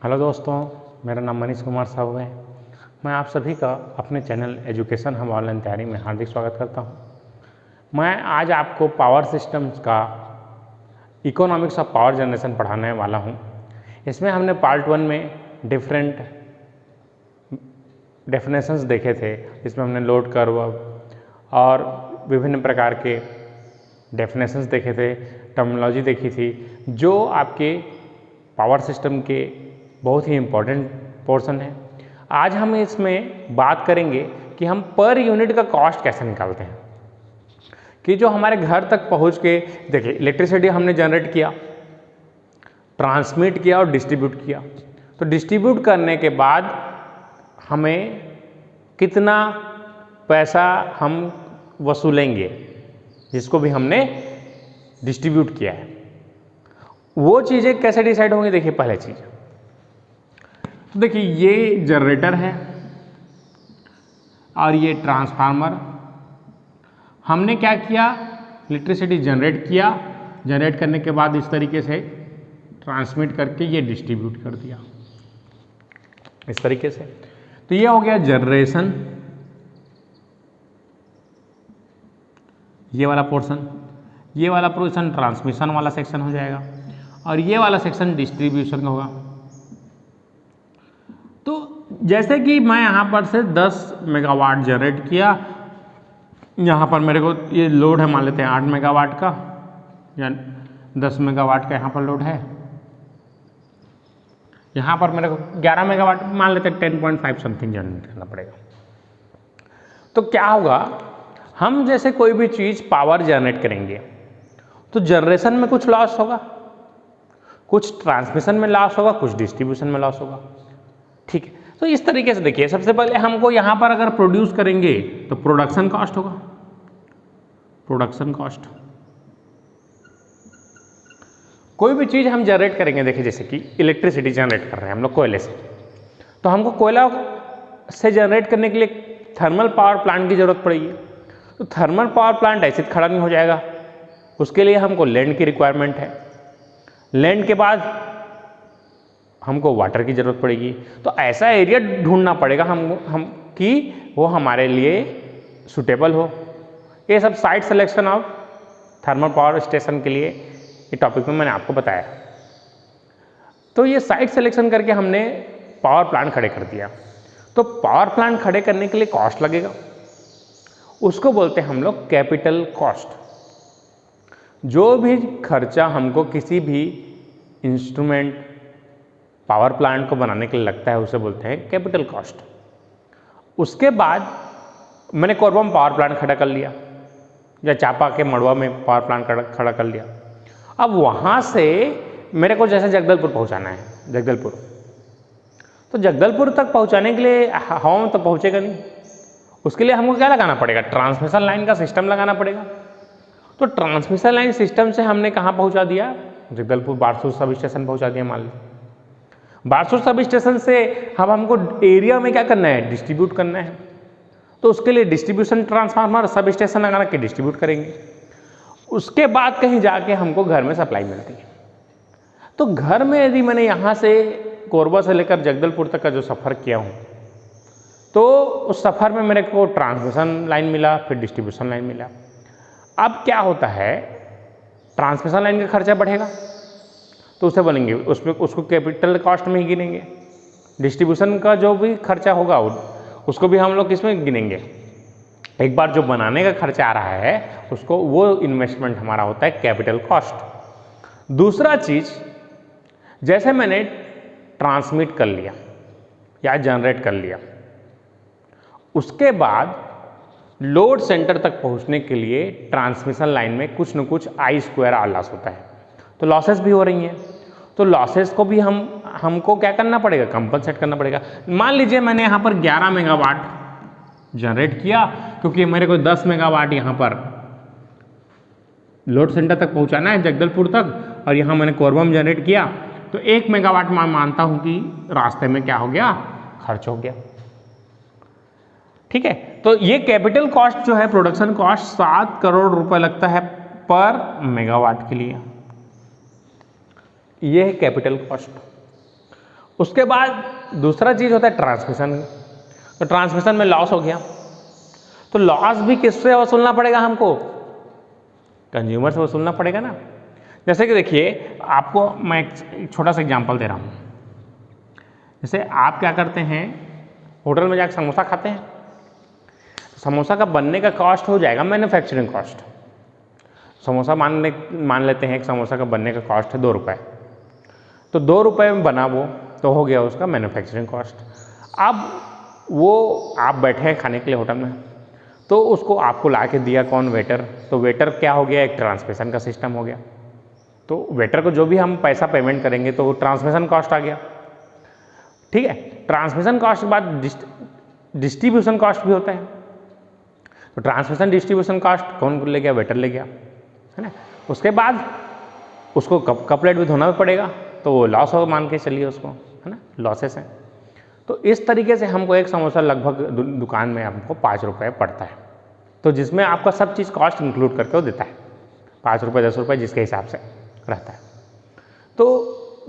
Hello दोस्तों, मेरा नाम मनीष कुमार साहू है। मैं आप सभी का अपने चैनल एजुकेशन हम ऑनलाइन तैयारी में हार्दिक स्वागत करता हूं। मैं आज आपको पावर सिस्टम्स का इकोनॉमिक्स ऑफ पावर जनरेशन पढ़ाने वाला हूं। इसमें हमने पार्ट 1 में डिफरेंट डेफिनेशंस देखे थे। इसमें हमने लोड कर्व और विभिन्न प्रकार के डेफिनेशंस देखे थे, टर्मिनोलॉजी देखी थी, जो आपके पावर सिस्टम के बहुत ही इम्पोर्टेंट पोर्शन है। आज हम इसमें बात करेंगे कि हम पर यूनिट का कॉस्ट कैसे निकालते हैं, कि जो हमारे घर तक पहुंच के देखिए इलेक्ट्रिसिटी हमने जनरेट किया, ट्रांसमिट किया और डिस्ट्रीब्यूट किया। तो डिस्ट्रीब्यूट करने के बाद हमें कितना पैसा हम वसूलेंगे जिसको भी हमने डिस्ट्रीब्यूट किया है, वो चीज़ें कैसे डिसाइड होंगी। देखिए पहले चीज़, तो देखिए ये जनरेटर है और ये ट्रांसफार्मर। हमने क्या किया, इलेक्ट्रिसिटी जनरेट किया, जनरेट करने के बाद इस तरीके से ट्रांसमिट करके ये डिस्ट्रीब्यूट कर दिया इस तरीके से। तो ये हो गया जनरेशन, ये वाला पोर्शन। ये वाला पोर्शन ट्रांसमिशन वाला सेक्शन हो जाएगा और ये वाला सेक्शन डिस्ट्रीब्यूशन होगा। तो जैसे कि मैं यहाँ पर से 10 मेगावाट जनरेट किया, यहाँ पर मेरे को ये लोड है, मान लेते हैं 8 मेगावाट का या 10 मेगावाट का यहाँ पर लोड है। यहाँ पर मेरे को 11 मेगावाट मान लेते हैं, 10.5 समथिंग जनरेट करना पड़ेगा। तो क्या होगा, हम जैसे कोई भी चीज़ पावर जनरेट करेंगे तो जनरेशन में कुछ लॉस होगा, कुछ ट्रांसमिशन में लॉस होगा, कुछ डिस्ट्रीब्यूशन में लॉस होगा। ठीक है, तो इस तरीके से देखिए, सबसे पहले हमको यहाँ पर अगर प्रोड्यूस करेंगे तो प्रोडक्शन कॉस्ट होगा, प्रोडक्शन कॉस्ट। कोई भी चीज़ हम जनरेट करेंगे, देखिए जैसे कि इलेक्ट्रिसिटी जनरेट कर रहे हैं हम लोग कोयले से, तो हमको कोयला से जनरेट करने के लिए थर्मल पावर प्लांट की जरूरत पड़ेगी। तो थर्मल पावर प्लांट ऐसे खड़ा नहीं हो जाएगा, उसके लिए हमको लैंड की रिक्वायरमेंट है। लैंड के बाद हमको वाटर की ज़रूरत पड़ेगी। तो ऐसा एरिया ढूंढना पड़ेगा हम कि वो हमारे लिए सुटेबल हो। ये सब site selection of thermal power station के लिए ये टॉपिक में मैंने आपको बताया। तो ये साइट सिलेक्शन करके हमने पावर प्लांट खड़े कर दिया। तो पावर प्लांट खड़े करने के लिए कॉस्ट लगेगा, उसको बोलते हैं हम लोग कैपिटल कॉस्ट। जो भी खर्चा हमको किसी भी इंस्ट्रूमेंट पावर प्लांट को बनाने के लिए लगता है उसे बोलते हैं कैपिटल कॉस्ट। उसके बाद मैंने कोरबा में पावर प्लांट खड़ा कर लिया या चापा के मड़वा में पावर प्लांट खड़ा कर लिया। अब वहाँ से मेरे को जैसे जगदलपुर पहुँचाना है, जगदलपुर, तो जगदलपुर तक पहुँचाने के लिए हवा में तो पहुँचेगा नहीं, उसके लिए हमको क्या लगाना पड़ेगा, ट्रांसमिशन लाइन का सिस्टम लगाना पड़ेगा। तो ट्रांसमिशन लाइन सिस्टम से हमने कहाँ पहुँचा दिया, जगदलपुर बारसूर सब स्टेशन पहुँचा दिया। मान लीजिए बारसूर सब स्टेशन से अब हमको एरिया में क्या करना है, डिस्ट्रीब्यूट करना है। तो उसके लिए डिस्ट्रीब्यूशन ट्रांसफार्मर सब स्टेशन लगा के डिस्ट्रीब्यूट करेंगे। उसके बाद कहीं जाके हमको घर में सप्लाई मिलती है। तो घर में यदि मैंने यहाँ से कोरबा से लेकर जगदलपुर तक का जो सफ़र किया हूँ, तो उस सफ़र में मेरे को ट्रांसमिशन लाइन मिला, फिर डिस्ट्रीब्यूशन लाइन मिला। अब क्या होता है, ट्रांसमिशन लाइन का खर्चा बढ़ेगा तो उसे बनेंगे, उसमें उसको कैपिटल कॉस्ट में ही गिनेंगे। डिस्ट्रीब्यूशन का जो भी खर्चा होगा उसको भी हम लोग किसमें गिनेंगे, एक बार जो बनाने का खर्चा आ रहा है उसको, वो इन्वेस्टमेंट हमारा होता है कैपिटल कॉस्ट। दूसरा चीज़, जैसे मैंने ट्रांसमिट कर लिया या जनरेट कर लिया, उसके बाद लोड सेंटर तक पहुंचने के लिए ट्रांसमिशन लाइन में कुछ न कुछ I² आर लॉस होता है। तो लॉसेस भी हो रही हैं, तो लॉसेस को भी हमको क्या करना पड़ेगा, कंपनसेट करना पड़ेगा। मान लीजिए मैंने यहाँ पर 11 मेगावाट जनरेट किया, क्योंकि मेरे को 10 मेगावाट यहाँ पर लोड सेंटर तक पहुँचाना है जगदलपुर तक, और यहाँ मैंने कोरबा में जनरेट किया, तो 1 मेगावाट मैं मानता हूँ कि रास्ते में क्या हो गया, खर्च हो गया। ठीक है, तो ये कैपिटल कॉस्ट जो है, प्रोडक्शन कॉस्ट 7 करोड़ रुपए लगता है पर मेगावाट के लिए। ये है कैपिटल कॉस्ट। उसके बाद दूसरा चीज़ होता है ट्रांसमिशन। तो ट्रांसमिशन में लॉस हो गया, तो लॉस भी किससे वसूलना पड़ेगा हमको? कंज्यूमर से वसूलना पड़ेगा ना। जैसे कि देखिए, आपको मैं एक छोटा सा एग्जांपल दे रहा हूँ। जैसे आप क्या करते हैं, होटल में जाकर समोसा खाते हैं, समोसा का बनने का कॉस्ट हो जाएगा मैन्युफैक्चरिंग कॉस्ट। समोसा मान लेते हैं एक समोसा का बनने का कॉस्ट है 2 रुपये, तो 2 रुपये में बना वो, तो हो गया उसका मैन्युफैक्चरिंग कॉस्ट। अब वो आप बैठे हैं खाने के लिए होटल में, तो उसको आपको ला के दिया कौन? वेटर। तो वेटर क्या हो गया? एक ट्रांसमिशन का सिस्टम हो गया। तो वेटर को जो भी हम पैसा पेमेंट करेंगे तो वो ट्रांसमिशन कॉस्ट आ गया, ठीक है। ट्रांसमिशन कॉस्ट के बाद डिस्ट्रीब्यूशन कॉस्ट भी होता है। तो ट्रांसमिशन डिस्ट्रीब्यूशन कॉस्ट कौन ले गया? वेटर ले गया, है ना। उसके बाद उसको कप प्लेट भी धोना पड़ेगा, तो वो लॉस हो, मान के चलिए उसको, है ना, लॉसेस हैं। तो इस तरीके से हमको एक समोसा लगभग दुकान में हमको 5 रुपये पड़ता है। तो जिसमें आपका सब चीज़ कॉस्ट इंक्लूड करके वो देता है, 5 रुपये 10 रुपये जिसके हिसाब से रहता है। तो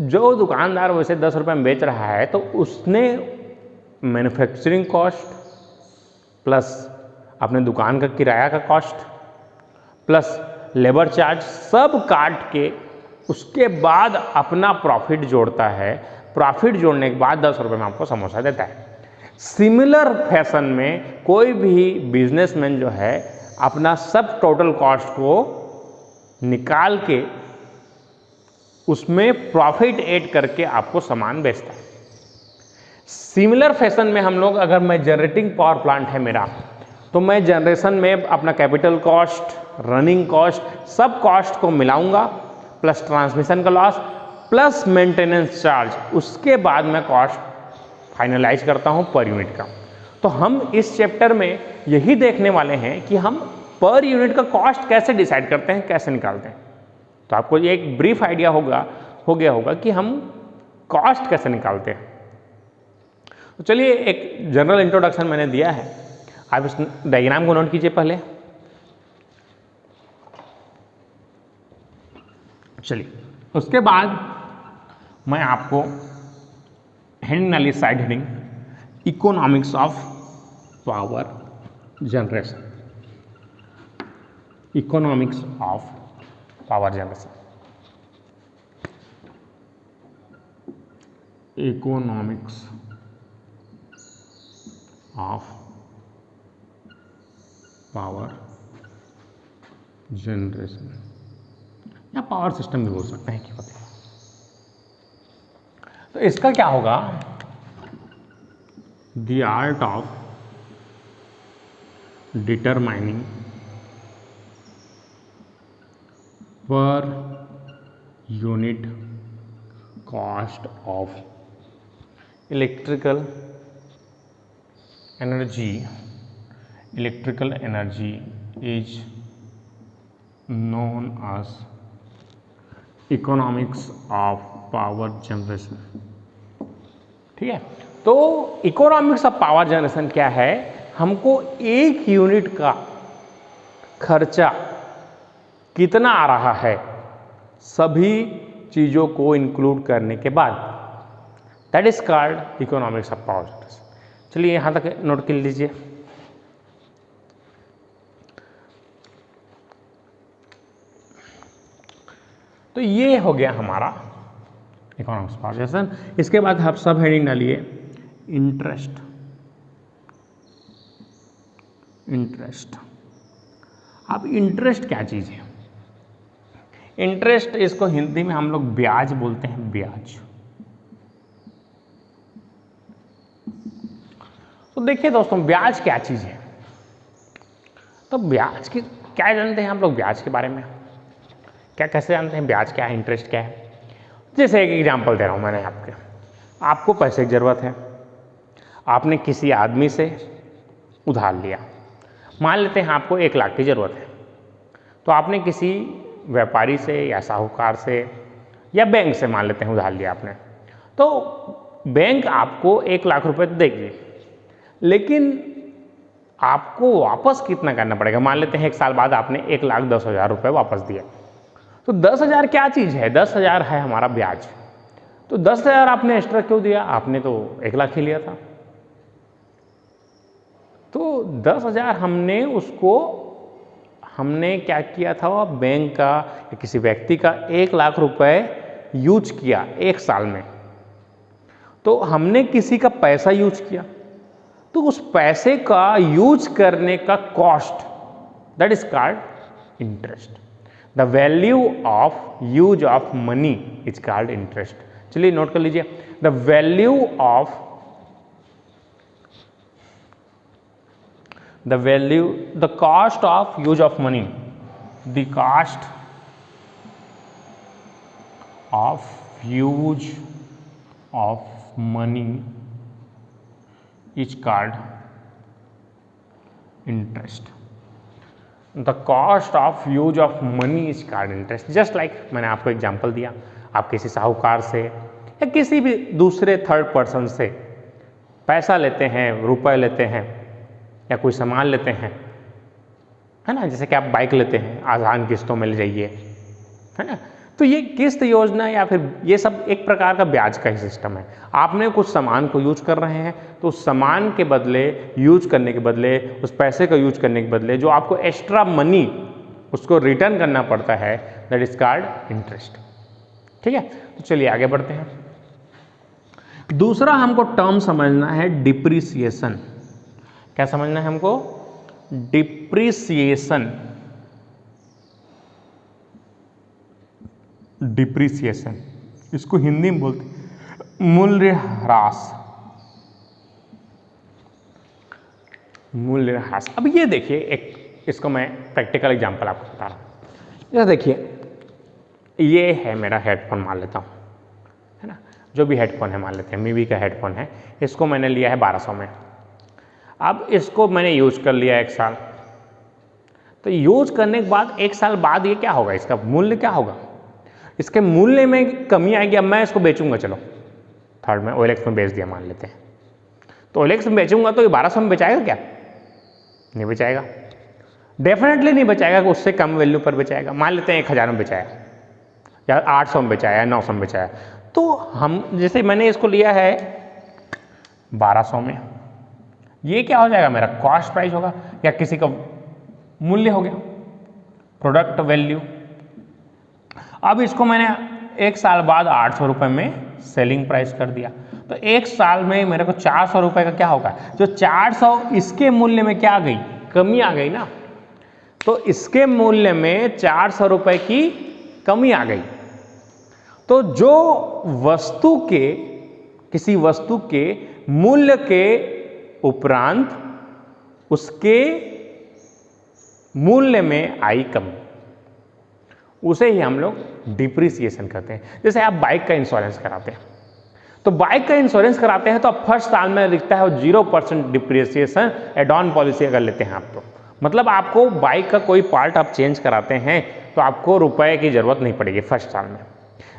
जो दुकानदार वैसे 10 रुपये में बेच रहा है, तो उसने मैन्युफैक्चरिंग कॉस्ट प्लस अपने दुकान का किराया का कॉस्ट प्लस लेबर चार्ज सब काट के उसके बाद अपना प्रॉफिट जोड़ता है। प्रॉफिट जोड़ने के बाद 10 रुपये में आपको समोसा देता है। सिमिलर फैशन में कोई भी बिजनेसमैन जो है अपना सब टोटल कॉस्ट को निकाल के उसमें प्रॉफिट ऐड करके आपको सामान बेचता है। सिमिलर फैशन में हम लोग, अगर मैं जनरेटिंग पावर प्लांट है मेरा, तो मैं जनरेशन में अपना कैपिटल कॉस्ट, रनिंग कॉस्ट, सब कॉस्ट को मिलाऊंगा प्लस ट्रांसमिशन का लॉस प्लस मेंटेनेंस चार्ज, उसके बाद मैं कॉस्ट फाइनलाइज करता हूं पर यूनिट का। तो हम इस चैप्टर में यही देखने वाले हैं कि हम पर यूनिट का कॉस्ट कैसे डिसाइड करते हैं, कैसे निकालते हैं। तो आपको ये एक ब्रीफ आइडिया हो गया होगा कि हम कॉस्ट कैसे निकालते हैं। तो चलिए, एक जनरल इंट्रोडक्शन मैंने दिया है, आप इस डायग्राम को नोट कीजिए पहले। चलिए, उसके बाद मैं आपको हेडिंग वाली side heading economics of power generation, economics of power generation, economics of power generation या पावर सिस्टम भी बोल सकते हैं, क्या पता। तो इसका क्या होगा? The art of determining per unit cost of electrical energy is known as economics of power generation, ठीक है। तो इकोनॉमिक्स ऑफ पावर जनरेशन क्या है? हमको एक यूनिट का खर्चा कितना आ रहा है सभी चीज़ों को इंक्लूड करने के बाद, that is called economics of power generation. चलिए, यहाँ तक नोट कर लीजिए। तो ये हो गया हमारा इकोनॉमिक्स पावर जनरेशन। इसके बाद आप सब हेडिंग डालिए इंटरेस्ट। अब इंटरेस्ट क्या चीज़ है? इंटरेस्ट, इसको हिंदी में हम लोग ब्याज बोलते हैं, ब्याज। तो देखिए दोस्तों, ब्याज क्या चीज़ है? तो ब्याज की क्या जानते हैं हम लोग? ब्याज के बारे में क्या कैसे जानते हैं? ब्याज क्या है, इंटरेस्ट क्या है? जैसे एक एग्जांपल दे रहा हूँ मैंने आपको पैसे की ज़रूरत है, आपने किसी आदमी से उधार लिया। मान लेते हैं आपको 1 लाख की ज़रूरत है, तो आपने किसी व्यापारी से या साहूकार से या बैंक से मान लेते हैं उधार लिया आपने, तो बैंक आपको 1 लाख रुपए देगी, लेकिन आपको वापस कितना करना पड़ेगा? मान लेते हैं 1 साल बाद आपने 1,10,000 रुपये वापस दिया। तो 10,000 क्या चीज़ है? 10,000 है हमारा ब्याज। तो 10,000 आपने एक्स्ट्रा क्यों दिया? आपने तो 1 लाख ही लिया था। तो 10,000 हमने क्या किया था, वो बैंक का या किसी व्यक्ति का 1 लाख रुपए यूज किया 1 साल में। तो हमने किसी का पैसा यूज किया, तो उस पैसे का यूज करने का cost, that is called interest. The value of use of money is called interest. चलिए नोट कर लीजिए, the value of the cost of use of money, the cost of use of money is called interest. The cost of use of money is called interest. Just like मैंने आपको example दिया, आप किसी साहूकार से या किसी भी दूसरे थर्ड पर्सन से पैसा लेते हैं, रुपए लेते हैं या कोई सामान लेते हैं, है ना, जैसे कि आप बाइक लेते हैं, आसान किस्तों में ले जाइए, है ना। तो ये किस्त योजना या फिर ये सब एक प्रकार का ब्याज का ही सिस्टम है। आपने कुछ सामान को यूज कर रहे हैं, तो उस सामान के बदले, यूज करने के बदले, उस पैसे का यूज करने के बदले जो आपको एक्स्ट्रा मनी उसको रिटर्न करना पड़ता है, दैट इज कॉल्ड इंटरेस्ट। ठीक है, तो चलिए आगे बढ़ते हैं। दूसरा हमको टर्म समझना है डिप्रिसिएशन। क्या समझना है हमको? डिप्रिसिएशन। डिप्रिसिएशन, इसको हिंदी में बोलते हैं मूल्यह्रास। मूल्यह्रास। अब ये देखिए, एक इसको मैं प्रैक्टिकल एग्जांपल आपको बता रहा हूँ। जैसे देखिए, ये है मेरा हेडफोन मान लेता हूँ, है ना, जो भी हेडफोन है मान लेते हैं, मीवी का हेडफोन है, इसको मैंने लिया है 1200 में। अब इसको मैंने यूज कर लिया 1 साल, तो यूज करने के बाद 1 साल बाद ये क्या होगा, इसका मूल्य क्या होगा? इसके मूल्य में कमी आएगी। अब मैं इसको बेचूंगा, चलो थर्ड में OLX में बेच दिया मान लेते हैं, तो OLX में बेचूंगा तो ये 1200 में बेचाएगा क्या? नहीं बेचाएगा, डेफिनेटली नहीं बेचाएगा, कि उससे कम वैल्यू पर बेचाएगा। मान लेते हैं 1000 में बेचाया या 800 में बेचाया या 900 में बेचाया, तो हम जैसे मैंने इसको लिया है 1200 में, ये क्या हो जाएगा, मेरा कॉस्ट प्राइस होगा या किसी का मूल्य हो गया, प्रोडक्ट वैल्यू। अब इसको मैंने 1 साल बाद 800 रुपये में सेलिंग प्राइस कर दिया, तो 1 साल में मेरे को 400 रुपये का क्या होगा, जो 400 इसके मूल्य में क्या आ गई, कमी आ गई ना। तो इसके मूल्य में 400 रुपये की कमी आ गई। तो जो वस्तु के, किसी वस्तु के मूल्य के उपरांत उसके मूल्य में आई कमी, उसे ही हम लोग डिप्रिसिएशन कहते हैं। जैसे आप बाइक का इंश्योरेंस कराते हैं, तो बाइक का इंश्योरेंस कराते हैं तो आप फर्स्ट साल में लिखता है 0% डिप्रिसिएशन एड ऑन पॉलिसी अगर लेते हैं आप, तो मतलब आपको बाइक का कोई पार्ट आप चेंज कराते हैं तो आपको रुपए की ज़रूरत नहीं पड़ेगी फर्स्ट साल में।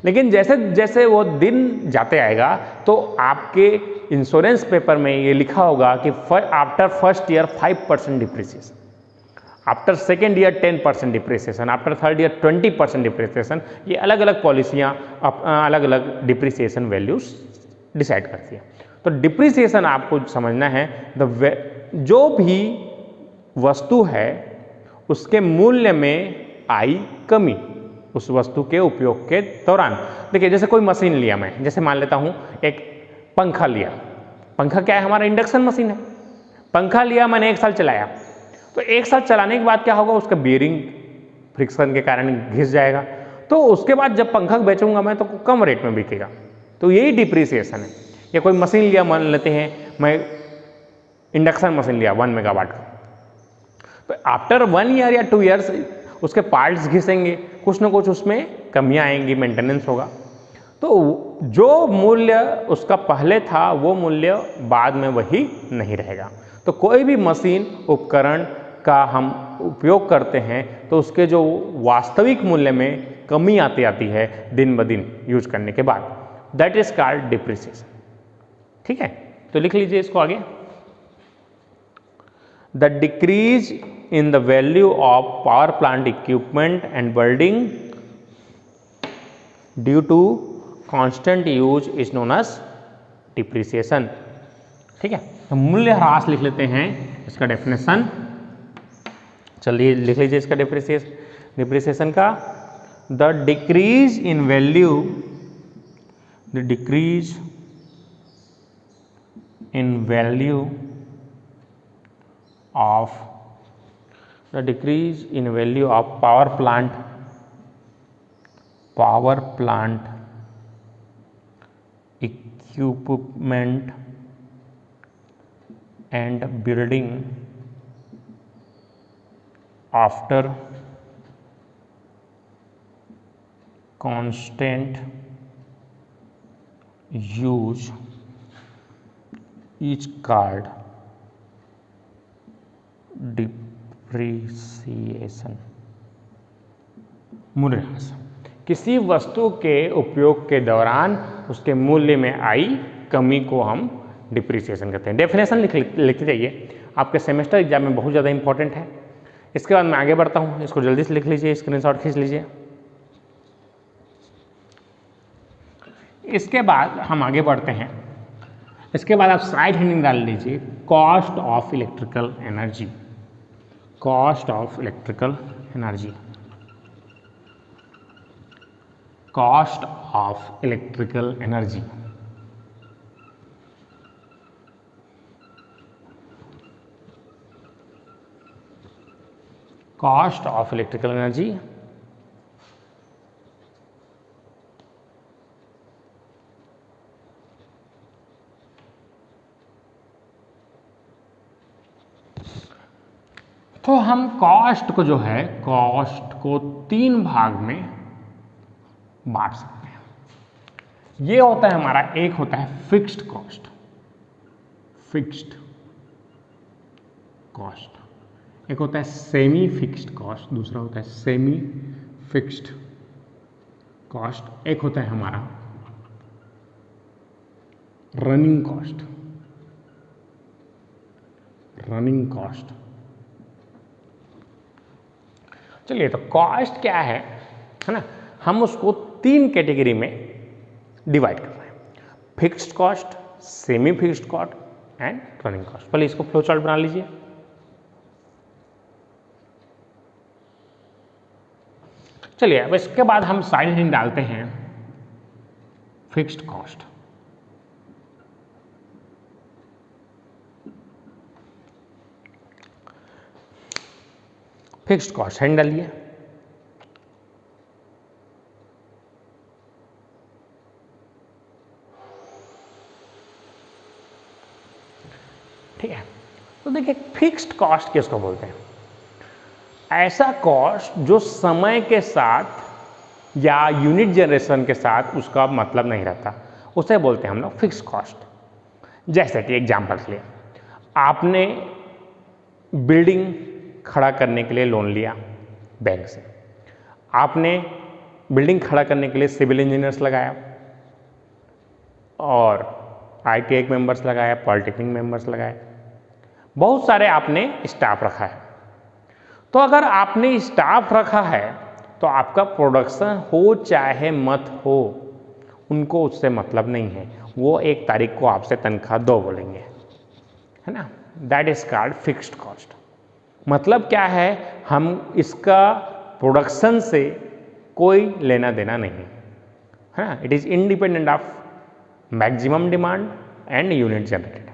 लेकिन जैसे जैसे वो दिन जाते आएगा तो आपके इंश्योरेंस पेपर में ये लिखा होगा कि after first year 5% depreciation, after second year 10% depreciation, after third year 20% depreciation. ये अलग अलग पॉलिसियाँ अलग अलग डिप्रिसिएशन वैल्यूज डिसाइड करती है। तो डिप्रिसिएशन आपको समझना है, जो भी वस्तु है उसके मूल्य में आई कमी उस वस्तु के उपयोग के दौरान। देखिए जैसे कोई मशीन लिया मैं, जैसे मान लेता हूँ एक पंखा लिया। पंखा क्या है, हमारा इंडक्शन मशीन है। पंखा लिया मैंने, 1 साल चलाया, तो 1 साल चलाने के बाद क्या होगा, उसका बीयरिंग फ्रिक्शन के कारण घिस जाएगा। तो उसके बाद जब पंखा बेचूंगा मैं तो कम रेट में बिकेगा। तो यही डिप्रिसिएशन है। या कोई मशीन लिया, मान लेते हैं मैं इंडक्शन मशीन लिया 1 मेगावाट का, तो आफ्टर 1 ईयर या 2 ईयर्स उसके पार्ट्स घिसेंगे, कुछ ना कुछ उसमें कमियां आएंगी, मेंटेनेंस होगा। तो जो मूल्य उसका पहले था वो मूल्य बाद में वही नहीं रहेगा। तो कोई भी मशीन उपकरण का हम उपयोग करते हैं तो उसके जो वास्तविक मूल्य में कमी आती है दिन ब दिन यूज करने के बाद, दैट इज कॉल्ड डिप्रिसिएशन। ठीक है, तो लिख लीजिए इसको आगे। The decrease in the value of power plant equipment and building due to constant use is known as depreciation. ठीक है, तो मूल्य ह्रास लिख लेते हैं इसका डेफिनेशन। चलिए लिख लीजिए इसका डिप्रिसिएशन का, the decrease in value, the decrease in value of, the decrease in value of power plant equipment and building after constant use is called depreciation। मूल्यह्रास किसी वस्तु के उपयोग के दौरान उसके मूल्य में आई कमी को हम डिप्रिसिएशन कहते हैं। डेफिनेशन लिखते जाइए, आपके सेमेस्टर एग्जाम में बहुत ज़्यादा इंपॉर्टेंट है। इसके बाद मैं आगे बढ़ता हूँ, इसको जल्दी से लिख लीजिए, स्क्रीनशॉट खींच लीजिए। इसके बाद हम आगे बढ़ते हैं। इसके बाद आप साइड हेडिंग डाल लीजिए, cost of electrical energy, cost of electrical energy, cost of electrical energy. Cost of electrical energy तो हम कॉस्ट को जो है, कॉस्ट को 3 भाग में बांट सकते हैं। ये होता है हमारा, एक होता है फिक्स्ड कॉस्ट, फिक्स्ड कॉस्ट, एक होता है सेमी फिक्स्ड कॉस्ट, दूसरा होता है सेमी फिक्स्ड कॉस्ट, एक होता है हमारा रनिंग कॉस्ट, रनिंग कॉस्ट। चलिए, तो कॉस्ट क्या है ना, हम उसको 3 कैटेगरी में डिवाइड कर रहे हैं, fixed cost, semi fixed cost and running cost. पहले इसको फ्लो चार्ट बना लीजिए। चलिए, अब इसके बाद हम साइड हेडिंग डालते हैं fixed cost. Fixed cost heading डालिए। ठीक है, तो देखिए फिक्स्ड कॉस्ट किसको बोलते हैं? ऐसा कॉस्ट जो समय के साथ या यूनिट जनरेशन के साथ उसका मतलब नहीं रहता, उसे बोलते हैं हम लोग फिक्स्ड कॉस्ट। जैसे कि एग्जाम्पल के लिए, आपने बिल्डिंग खड़ा करने के लिए लोन लिया बैंक से, आपने बिल्डिंग खड़ा करने के लिए सिविल इंजीनियर्स लगाया और ITI मेंबर्स लगाया, पॉलिटेक्निक मेंबर्स लगाए, बहुत सारे आपने स्टाफ रखा है। तो अगर आपने स्टाफ रखा है तो आपका प्रोडक्शन हो चाहे मत हो, उनको उससे मतलब नहीं है, वो 1 तारीख को आपसे तनख्वाह दो बोलेंगे, है ना। That is called fixed cost. मतलब क्या है, हम इसका प्रोडक्शन से कोई लेना देना नहीं है ना, it is independent of maximum demand and unit generated.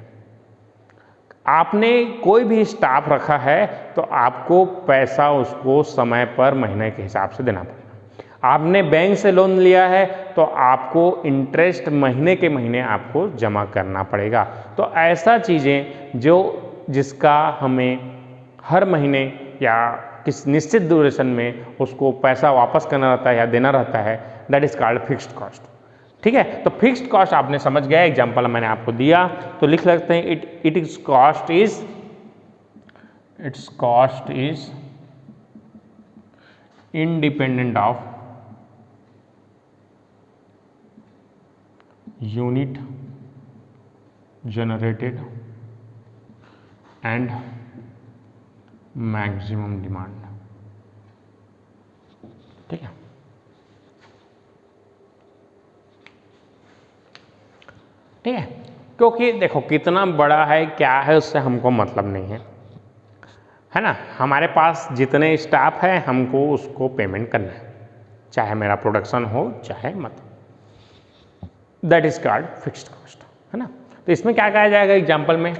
आपने कोई भी स्टाफ रखा है तो आपको पैसा उसको समय पर महीने के हिसाब से देना पड़ेगा। आपने बैंक से लोन लिया है तो आपको इंटरेस्ट महीने के महीने आपको जमा करना पड़ेगा। तो ऐसा चीज़ें जो जिसका हमें हर महीने या किस निश्चित ड्यूरेशन में उसको पैसा वापस करना रहता है या देना रहता है, that is called fixed cost. ठीक है, तो फिक्स्ड कॉस्ट आपने समझ गया, एग्जांपल मैंने आपको दिया, तो लिख सकते हैं it's cost is independent of unit generated and maximum demand. ठीक है, ठीक है, क्योंकि देखो कितना बड़ा है क्या है उससे हमको मतलब नहीं है ना। हमारे पास जितने स्टाफ है हमको उसको पेमेंट करना है, चाहे मेरा प्रोडक्शन हो चाहे मत, that is called fixed cost, है ना। तो इसमें क्या कहा जाएगा एग्जाम्पल में,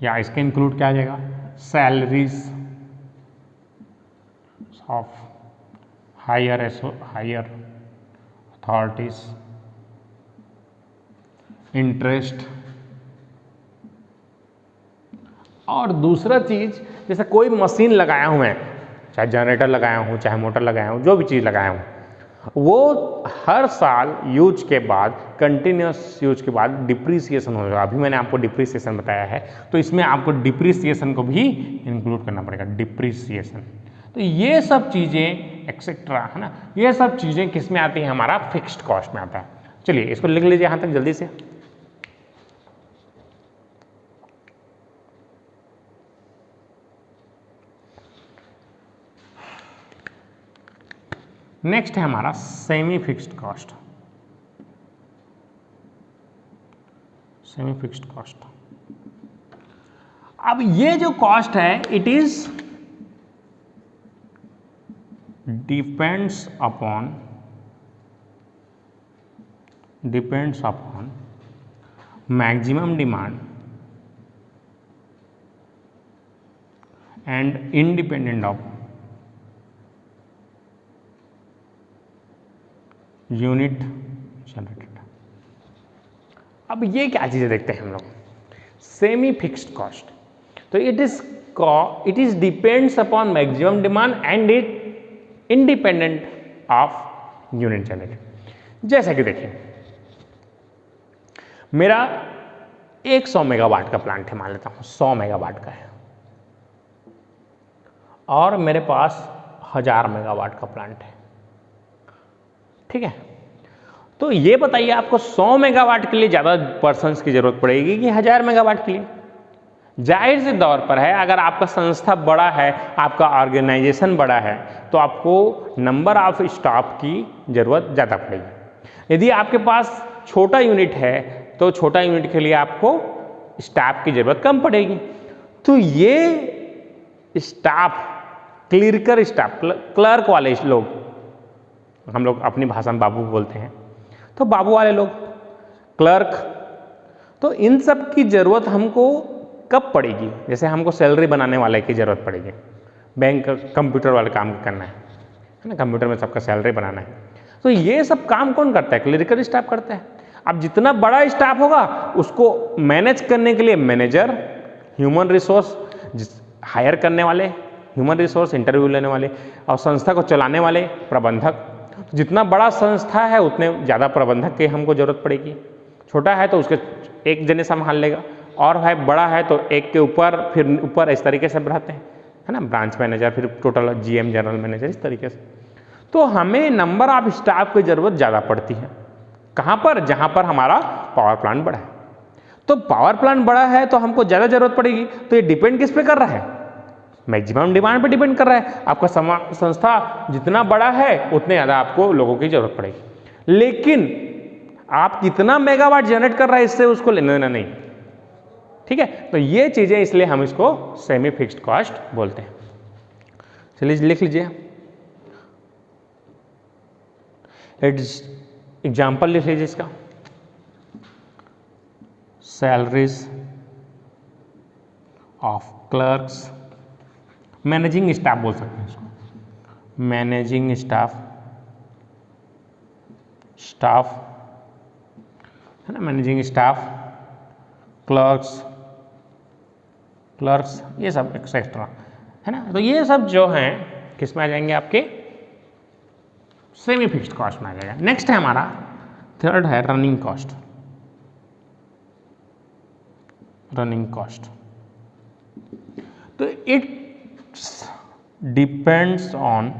या इसके इंक्लूड क्या आ जाएगा, salaries of higher authorities, interest, और दूसरा चीज जैसे कोई मशीन लगाया हूं मैं, चाहे जनरेटर लगाया हूं चाहे मोटर लगाया हूं, जो भी चीज लगाया हूं, वो हर साल यूज के बाद, कंटिन्यूस यूज के बाद डिप्रिसिएशन होगा। अभी मैंने आपको डिप्रिसिएशन बताया है, तो इसमें आपको डिप्रिसिएशन को भी इंक्लूड करना पड़ेगा, डिप्रिसिएशन। तो ये सब चीज़ें एक्सेट्रा, है ना, ये सब चीज़ें किस में आती हैं, हमारा फिक्स्ड कॉस्ट में आता है। चलिए इसको लिख लीजिए यहाँ तक जल्दी से। नेक्स्ट है हमारा semi fixed cost. Semi fixed cost, अब ये जो कॉस्ट है it is depends upon maximum demand and independent of unit generated. अब ये क्या चीजें देखते हैं हम लोग, सेमी फिक्स्ड कॉस्ट, तो it is depends upon maximum demand and it independent of unit generated. जैसा कि देखिए मेरा 100 मेगावाट का प्लांट है, मान लेता हूं 100 मेगावाट का है, और मेरे पास 1000 मेगावाट का प्लांट है, ठीक है। तो ये बताइए आपको 100 मेगावाट के लिए ज़्यादा पर्सन्स की जरूरत पड़ेगी कि 1000 मेगावाट के लिए? जाहिर से तौर पर है, अगर आपका संस्था बड़ा है, आपका ऑर्गेनाइजेशन बड़ा है, तो आपको नंबर ऑफ स्टाफ की जरूरत ज़्यादा पड़ेगी। यदि आपके पास छोटा यूनिट है तो छोटा यूनिट के लिए आपको स्टाफ की जरूरत कम पड़ेगी। तो ये स्टाफ, क्लर्कर स्टाफ, क्लर्क वाले लोग, हम लोग अपनी भाषा में बाबू बोलते हैं, तो बाबू वाले लोग, क्लर्क, तो इन सब की जरूरत हमको कब पड़ेगी? जैसे हमको सैलरी बनाने वाले की जरूरत पड़ेगी, बैंक कंप्यूटर वाले काम करना है ना, कंप्यूटर में सबका सैलरी बनाना है, तो ये सब काम कौन करता है? क्लरिकल स्टाफ करता है। अब जितना बड़ा स्टाफ होगा उसको मैनेज करने के लिए मैनेजर, ह्यूमन रिसोर्स हायर करने वाले, ह्यूमन रिसोर्स इंटरव्यू लेने वाले, और संस्था को चलाने वाले प्रबंधक। जितना बड़ा संस्था है उतने ज़्यादा प्रबंधक की हमको जरूरत पड़ेगी। छोटा है तो उसके एक जने संभाल लेगा, और है बड़ा है तो एक के ऊपर, फिर ऊपर, इस तरीके से बढ़ाते हैं, है ना, ब्रांच मैनेजर, फिर टोटल जीएम, जनरल मैनेजर, इस तरीके से। तो हमें नंबर ऑफ स्टाफ की जरूरत ज़्यादा पड़ती है। कहाँ पर? जहाँ पर हमारा पावर प्लांट बड़ा है। तो पावर प्लांट बड़ा है तो हमको ज़्यादा जरूरत पड़ेगी। तो ये डिपेंड किस पे कर रहा है? मैक्सिमम डिमांड पे डिपेंड कर रहा है। आपका संस्था जितना बड़ा है उतने ज़्यादा आपको लोगों की जरूरत पड़ेगी। लेकिन आप कितना मेगावाट जनरेट कर रहा है इससे उसको लेना देना नहीं, ठीक है। तो ये चीज़ें, इसलिए हम इसको सेमी फिक्स्ड कॉस्ट बोलते हैं। चलिए लिख लीजिए, एग्जाम्पल लिख लीजिए इसका, salaries of clerks, managing staff बोल सकते हैं इसको, मैनेजिंग स्टाफ है ना, मैनेजिंग स्टाफ, क्लर्क्स, ये सब एक्सेट्रा, है ना। तो ये सब जो हैं किस में आ जाएंगे? आपके सेमी फिक्स्ड कॉस्ट में आ जाएगा। नेक्स्ट है हमारा थर्ड है रनिंग कॉस्ट। रनिंग कॉस्ट, तो it depends on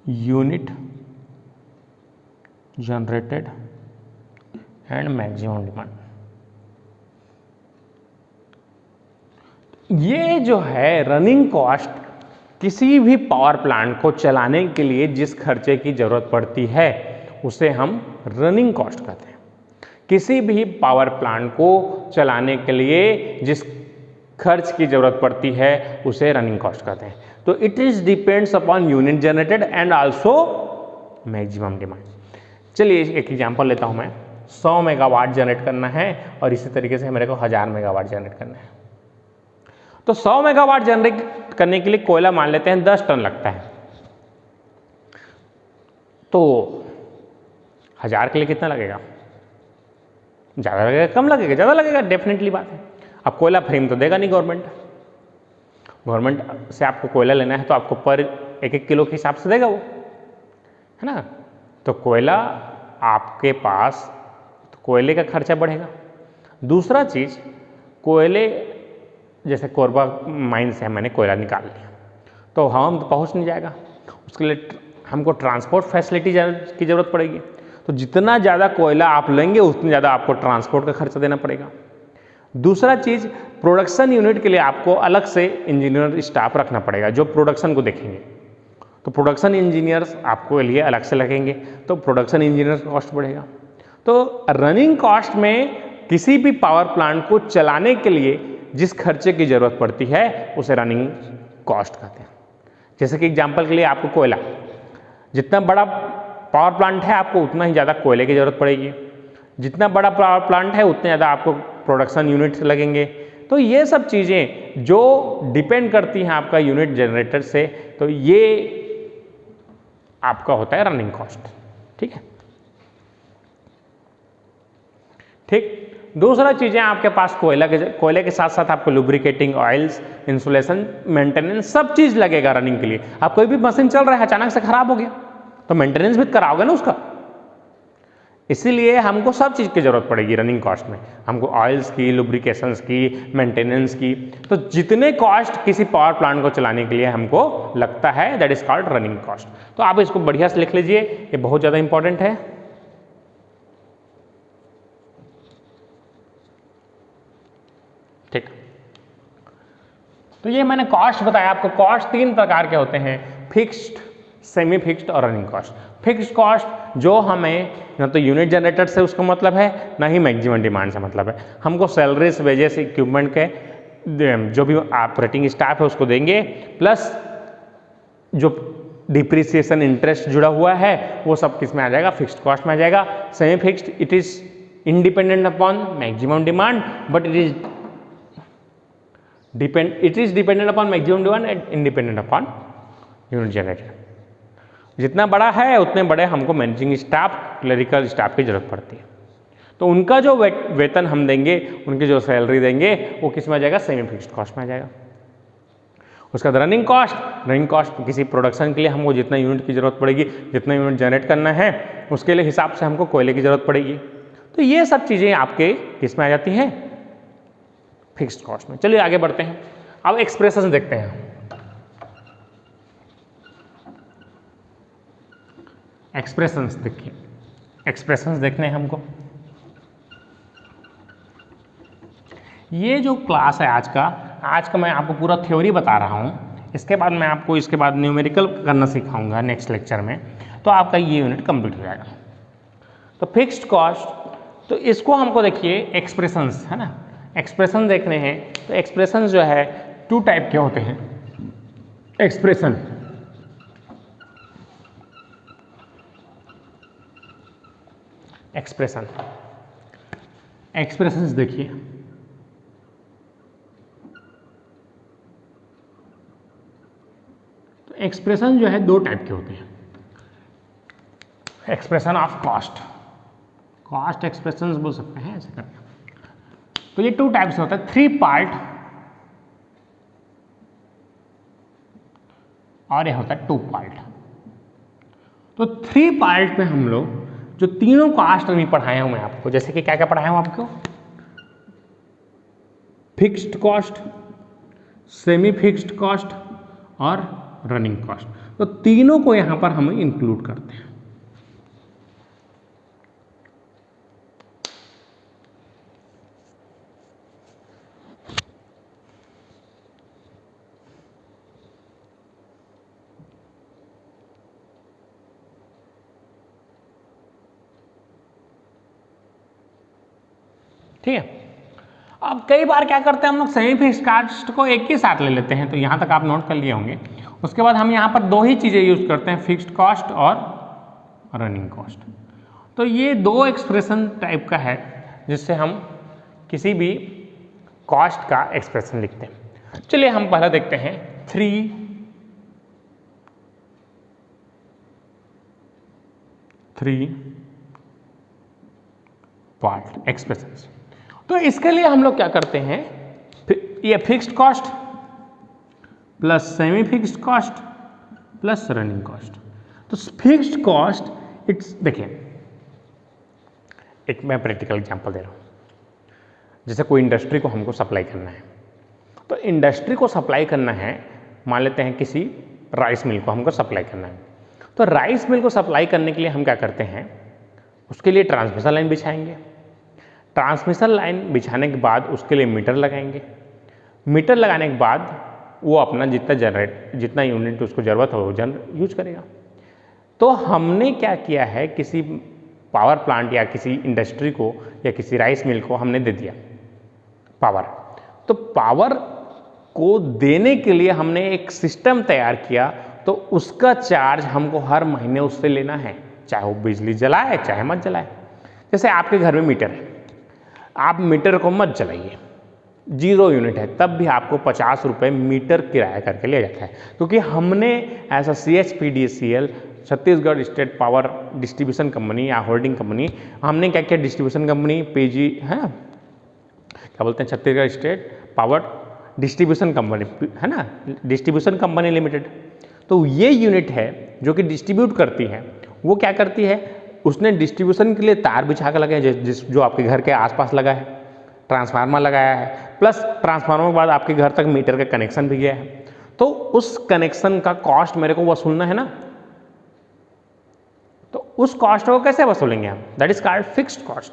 unit generated and maximum demand. ये जो है रनिंग कॉस्ट किसी भी पावर प्लांट को चलाने के लिए जिस खर्चे की जरूरत पड़ती है उसे हम रनिंग कॉस्ट कहते हैं। किसी भी पावर प्लांट को चलाने के लिए जिस खर्च की जरूरत पड़ती है उसे रनिंग कॉस्ट कहते हैं। तो it is depends upon unit generated and also maximum demand. चलिए एक एग्जांपल लेता हूं मैं। 100 मेगावाट जनरेट करना है और इसी तरीके से मेरे को 1000 मेगावाट जनरेट करना है। तो 100 मेगावाट जनरेट करने के लिए कोयला मान लेते हैं 10 टन लगता है। तो 1000 के लिए कितना लगेगा? ज़्यादा लगेगा कम लगेगा? ज़्यादा लगेगा, डेफिनेटली बात है। अब कोयला फ्रेम तो देगा नहीं गवर्नमेंट। गवर्नमेंट से आपको कोयला लेना है तो आपको पर 1-1 किलो के हिसाब से देगा वो, है ना। तो कोयला आपके पास, तो कोयले का खर्चा बढ़ेगा। दूसरा चीज़, कोयले जैसे कोरबा माइन से मैंने कोयला निकाल लिया तो हम तो पहुँच नहीं जाएगा, उसके लिए हमको ट्रांसपोर्ट फैसिलिटी की ज़रूरत पड़ेगी। तो जितना ज़्यादा कोयला आप लेंगे उतनी ज़्यादा आपको ट्रांसपोर्ट का खर्चा देना पड़ेगा। दूसरा चीज़, प्रोडक्शन यूनिट के लिए आपको अलग से इंजीनियर स्टाफ रखना पड़ेगा जो प्रोडक्शन को देखेंगे। तो प्रोडक्शन इंजीनियर्स आपको लिए अलग से लगेंगे, तो प्रोडक्शन इंजीनियर का कॉस्ट बढ़ेगा। तो रनिंग कॉस्ट में किसी भी पावर प्लांट को चलाने के लिए जिस खर्चे की ज़रूरत पड़ती है उसे रनिंग कॉस्ट कहते हैं। जैसे कि एग्जांपल के लिए आपको कोयला, जितना बड़ा पावर प्लांट है आपको उतना ही ज़्यादा कोयले की ज़रूरत पड़ेगी। जितना बड़ा पावर प्लांट है उतने ज़्यादा आपको प्रोडक्शन यूनिट लगेंगे। तो ये सब चीज़ें जो डिपेंड करती हैं आपका यूनिट जनरेटर से, तो ये आपका होता है रनिंग कॉस्ट। ठीक है, ठीक। दूसरा चीज़ें आपके पास कोयले के साथ साथ आपको लुब्रिकेटिंग ऑयल्स, इंसुलेशन, मेंटेनेंस सब चीज़ लगेगा रनिंग के लिए। आप कोई भी मशीन चल रहा है अचानक से खराब हो गया तो मेंटेनेंस भी कराओगे ना उसका, इसीलिए हमको सब चीज़ की ज़रूरत पड़ेगी रनिंग कॉस्ट में। हमको ऑयल्स की, लुब्रिकेशंस की, मेंटेनेंस की, तो जितने कॉस्ट किसी पावर प्लांट को चलाने के लिए हमको लगता है that is called running cost. तो आप इसको बढ़िया से लिख लीजिए, ये बहुत ज़्यादा इंपॉर्टेंट है। ठीक, तो ये मैंने कॉस्ट बताया आपको। कॉस्ट 3 प्रकार के होते हैं, फिक्स्ड, सेमी फिक्स्ड और रनिंग कॉस्ट। फिक्स्ड कॉस्ट जो हमें ना तो यूनिट जनरेटर से उसका मतलब है ना ही मैक्सिमम डिमांड से मतलब है। हमको सैलरीज, वेजेस, इक्विपमेंट के जो भी ऑपरेटिंग स्टाफ है उसको देंगे, प्लस जो डिप्रिसिएशन इंटरेस्ट जुड़ा हुआ है वो सब किस में आ जाएगा? फिक्स्ड कॉस्ट में आ जाएगा। Semi fixed, it is independent upon maximum demand but it is dependent upon maximum demand and independent upon unit generator. जितना बड़ा है उतने बड़े हमको मैनेजिंग स्टाफ, क्लरिकल स्टाफ की जरूरत पड़ती है। तो उनका जो वेतन हम देंगे, उनकी जो सैलरी देंगे वो किस में आ जाएगा? सेमी फिक्स्ड कॉस्ट में आ जाएगा। उसका रनिंग कॉस्ट किसी प्रोडक्शन के लिए हमको जितना यूनिट की जरूरत पड़ेगी, जितना यूनिट जनरेट करना है उसके लिए हिसाब से हमको कोयले की जरूरत पड़ेगी। तो ये सब चीज़ें आपके किस में आ जाती हैं? फिक्स्ड कॉस्ट में। चलिए आगे बढ़ते हैं, अब एक्सप्रेशन देखते हैं। एक्सप्रेशंस देखिए, एक्सप्रेशंस देखने हैं हमको। ये जो क्लास है आज का मैं आपको पूरा थ्योरी बता रहा हूँ। इसके बाद मैं आपको इसके बाद न्यूमेरिकल करना सिखाऊंगा नेक्स्ट लेक्चर में, तो आपका ये यूनिट कंप्लीट हो जाएगा। तो फिक्स्ड कॉस्ट, तो इसको हमको देखिए एक्सप्रेशंस है ना, एक्सप्रेशन देखने हैं। तो एक्सप्रेशन जो है 2 टाइप के होते हैं। एक्सप्रेशन एक्सप्रेशंस देखिए, तो एक्सप्रेशन जो है 2 टाइप के होते हैं। एक्सप्रेशन ऑफ कॉस्ट एक्सप्रेशंस बोल सकते हैं ऐसे करके। तो ये 2 टाइप से होता है, 3 पार्ट और ये होता है 2 पार्ट। तो 3 पार्ट में हम लोग जो तीनों कॉस्ट अभी पढ़ाया हूं मैं आपको, जैसे कि क्या क्या पढ़ाया हूं आपको? Fixed cost, semi fixed cost और रनिंग कॉस्ट। तो तीनों को यहां पर हम इंक्लूड करते हैं। ठीक है। अब कई बार क्या करते हैं हम लोग सेमी फिक्स्ड कॉस्ट को एक ही साथ ले लेते हैं, तो यहाँ तक आप नोट कर लिए होंगे। उसके बाद हम यहाँ पर दो ही चीज़ें यूज़ करते हैं, फिक्स्ड कॉस्ट और रनिंग कॉस्ट। तो ये दो एक्सप्रेशन टाइप का है जिससे हम किसी भी कॉस्ट का एक्सप्रेशन लिखते हैं। चलिए हम पहले देखते हैं थ्री पार्ट एक्सप्रेशंस। तो इसके लिए हम लोग क्या करते हैं, ये fixed cost plus semi fixed cost plus running cost. तो फिक्स्ड कॉस्ट इट्स, देखिए एक मैं प्रैक्टिकल एग्जांपल दे रहा हूँ। जैसे कोई इंडस्ट्री को हमको सप्लाई करना है, तो इंडस्ट्री को सप्लाई करना है, मान लेते हैं किसी राइस मिल को हमको सप्लाई करना है। तो राइस मिल को सप्लाई करने के लिए हम क्या करते हैं, उसके लिए ट्रांसमिशन लाइन बिछाएंगे। ट्रांसमिशन लाइन बिछाने के बाद उसके लिए मीटर लगाएंगे। मीटर लगाने के बाद वो अपना जितना यूनिट उसको ज़रूरत हो यूज करेगा। तो हमने क्या किया है, किसी पावर प्लांट या किसी इंडस्ट्री को या किसी राइस मिल को हमने दे दिया पावर। तो पावर को देने के लिए हमने एक सिस्टम तैयार किया, तो उसका चार्ज हमको हर महीने उससे लेना है, चाहे वो बिजली जलाए चाहे मत जलाए। जैसे आपके घर में मीटर है, आप मीटर को मत जलाइए, 0 यूनिट है, तब भी आपको 50 रुपये मीटर किराया करके लिया जाता है। क्योंकि हमने ऐसा CHPDCL Chhattisgarh state power distribution company या होल्डिंग कंपनी, हमने क्या किया, डिस्ट्रीब्यूशन कंपनी PG है, क्या बोलते हैं, Chhattisgarh state power distribution company है ना, डिस्ट्रीब्यूशन कंपनी लिमिटेड। तो ये यूनिट है जो कि डिस्ट्रीब्यूट करती है। वो क्या करती है, उसने डिस्ट्रीब्यूशन के लिए तार बिछा कर लगाया, जो आपके घर के आसपास लगा है, ट्रांसफार्मर लगाया है, प्लस ट्रांसफार्मर के बाद आपके घर तक मीटर का कनेक्शन भी गया है। तो उस कनेक्शन का कॉस्ट मेरे को वसूलना है ना, तो उस कॉस्ट को कैसे वसूलेंगे हम, that is called fixed cost.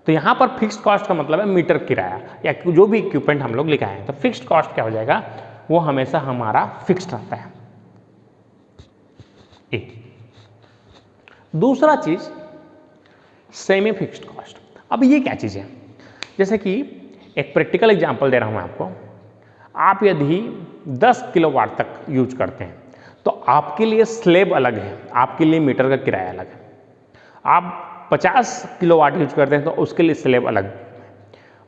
तो यहाँ पर फिक्स्ड कॉस्ट का मतलब है मीटर किराया या जो भी इक्विपमेंट हम लोग लिखा है। तो फिक्स्ड कॉस्ट क्या हो जाएगा, वो हमेशा हमारा फिक्स्ड रहता है। एक दूसरा चीज सेमी फिक्स्ड कॉस्ट। अब ये क्या चीज़ है, जैसे कि एक प्रैक्टिकल एग्जांपल दे रहा हूँ मैं आपको। आप यदि 10 किलोवाट तक यूज करते हैं तो आपके लिए स्लैब अलग है, आपके लिए मीटर का किराया अलग है। आप 50 किलोवाट यूज करते हैं तो उसके लिए स्लैब अलग,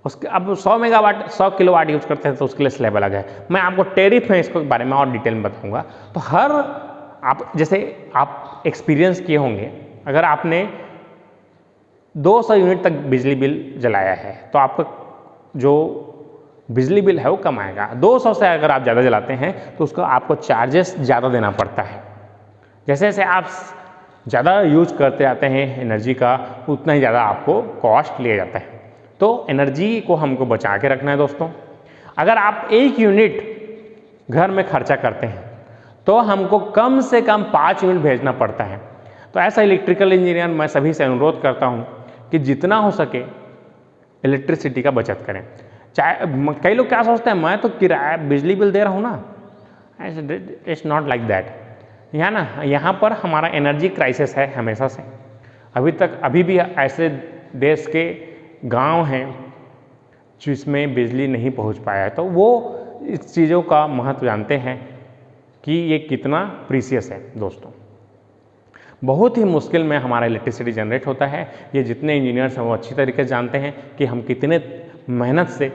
उसके अब 100 किलोवाट यूज करते हैं तो उसके लिए स्लैब अलग है। मैं आपको टैरिफ में इसके बारे में और डिटेल में बताऊंगा। तो हर आप जैसे आप एक्सपीरियंस किए होंगे, अगर आपने 200 यूनिट तक बिजली बिल जलाया है तो आपका जो बिजली बिल है वो कम आएगा। 200 से अगर आप ज़्यादा जलाते हैं तो उसका आपको चार्जेस ज़्यादा देना पड़ता है। जैसे जैसे आप ज़्यादा यूज करते आते हैं एनर्जी का, उतना ही ज़्यादा आपको कॉस्ट लिया जाता है। तो एनर्जी को हमको बचा के रखना है दोस्तों। अगर आप 1 यूनिट घर में खर्चा करते हैं तो हमको कम से कम 5 यूनिट भेजना पड़ता है। तो ऐसा इलेक्ट्रिकल इंजीनियर मैं सभी से अनुरोध करता हूँ कि जितना हो सके इलेक्ट्रिसिटी का बचत करें। चाहे कई लोग क्या सोचते हैं, मैं तो किराया बिजली बिल दे रहा हूँ ना, इट्स नॉट लाइक दैट। यहाँ पर हमारा एनर्जी क्राइसिस है हमेशा से। अभी भी ऐसे देश के गांव हैं जिसमें बिजली नहीं पहुँच पाया है, तो वो इस चीज़ों का महत्व जानते हैं कि ये कितना प्रीसियस है दोस्तों। बहुत ही मुश्किल में हमारा इलेक्ट्रिसिटी जनरेट होता है। ये जितने इंजीनियर्स हैं वो अच्छी तरीके से जानते हैं कि हम कितने मेहनत से,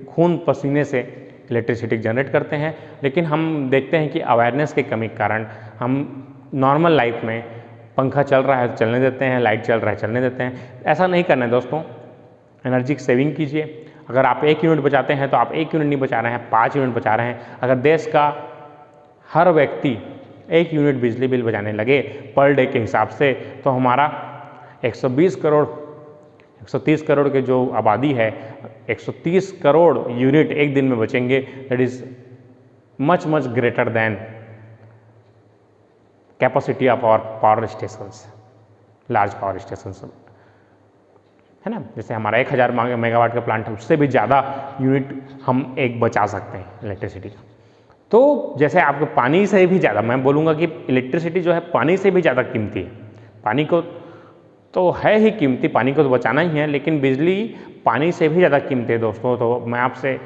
खून पसीने से इलेक्ट्रिसिटी जनरेट करते हैं। लेकिन हम देखते हैं कि अवेयरनेस की कमी के कारण हम नॉर्मल लाइफ में पंखा चल रहा है तो चलने देते हैं, लाइट चल रहा है चलने देते हैं। ऐसा नहीं करना है दोस्तों। एनर्जी की सेविंग कीजिए। अगर आप 1 यूनिट बचाते हैं तो आप 1 यूनिट नहीं बचा रहे हैं, 5 यूनिट बचा रहे हैं। अगर देश का हर व्यक्ति 1 यूनिट बिजली बिल बचाने लगे पर डे के हिसाब से, तो हमारा 120 करोड़ 130 करोड़ के जो आबादी है, 130 करोड़ यूनिट एक दिन में बचेंगे। That is much greater than capacity of our power stations, large power stations है ना। जैसे हमारा 1000 मेगावाट का प्लांट है, उससे भी ज़्यादा यूनिट हम एक बचा सकते हैं इलेक्ट्रिसिटी का। तो जैसे आपको पानी से भी ज़्यादा, मैं बोलूँगा कि इलेक्ट्रिसिटी जो है पानी से भी ज़्यादा कीमती है। पानी को तो है ही कीमती, पानी को तो बचाना ही है, लेकिन बिजली पानी से भी ज़्यादा कीमती है दोस्तों। तो मैं आपसे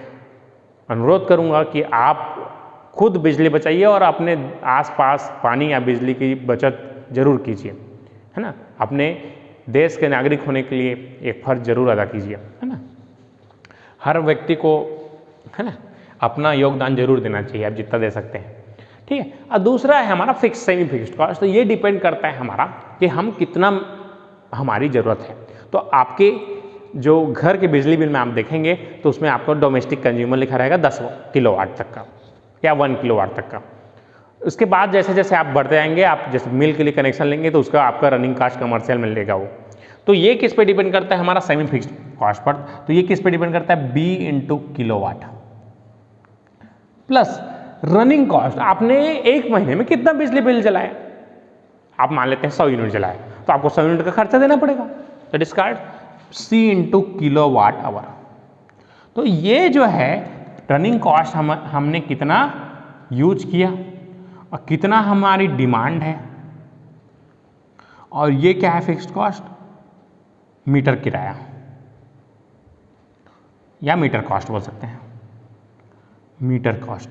अनुरोध करूँगा कि आप खुद बिजली बचाइए और अपने आसपास पानी या बिजली की बचत जरूर कीजिए, है ना। अपने देश के नागरिक होने के लिए एक फर्ज जरूर अदा कीजिए, है ना। हर व्यक्ति को, है ना, अपना योगदान जरूर देना चाहिए, आप जितना दे सकते हैं, ठीक है। और दूसरा है हमारा फिक्स सेमी फिक्स्ड कॉस्ट। तो ये डिपेंड करता है हमारा कि हम कितना हमारी ज़रूरत है। तो आपके जो घर के बिजली बिल में आप देखेंगे तो उसमें आपको डोमेस्टिक कंज्यूमर लिखा रहेगा 10 किलोवाट तक का या 1 किलोवाट तक का। उसके बाद जैसे जैसे आप बढ़ते जाएंगे, आप जैसे मिल के लिए कनेक्शन लेंगे तो उसका आपका रनिंग कास्ट कमर्शियल में लेगा वो। तो ये किस पे डिपेंड करता है, हमारा सेमी फिक्स्ड कॉस्ट पर। तो ये किस पे डिपेंड करता है, B × kilowatt plus running cost. आपने एक महीने में कितना बिजली बिल जलाया, आप मान लेते हैं 100 यूनिट जलाया, तो आपको 100 यूनिट का खर्चा देना पड़ेगा। तो डिस्कार्ड C × किलोवाट आवर। तो ये जो है रनिंग कॉस्ट हमने कितना यूज किया और कितना हमारी डिमांड है, और ये क्या है फिक्स्ड कॉस्ट, मीटर किराया या मीटर कॉस्ट बोल सकते हैं, मीटर कॉस्ट,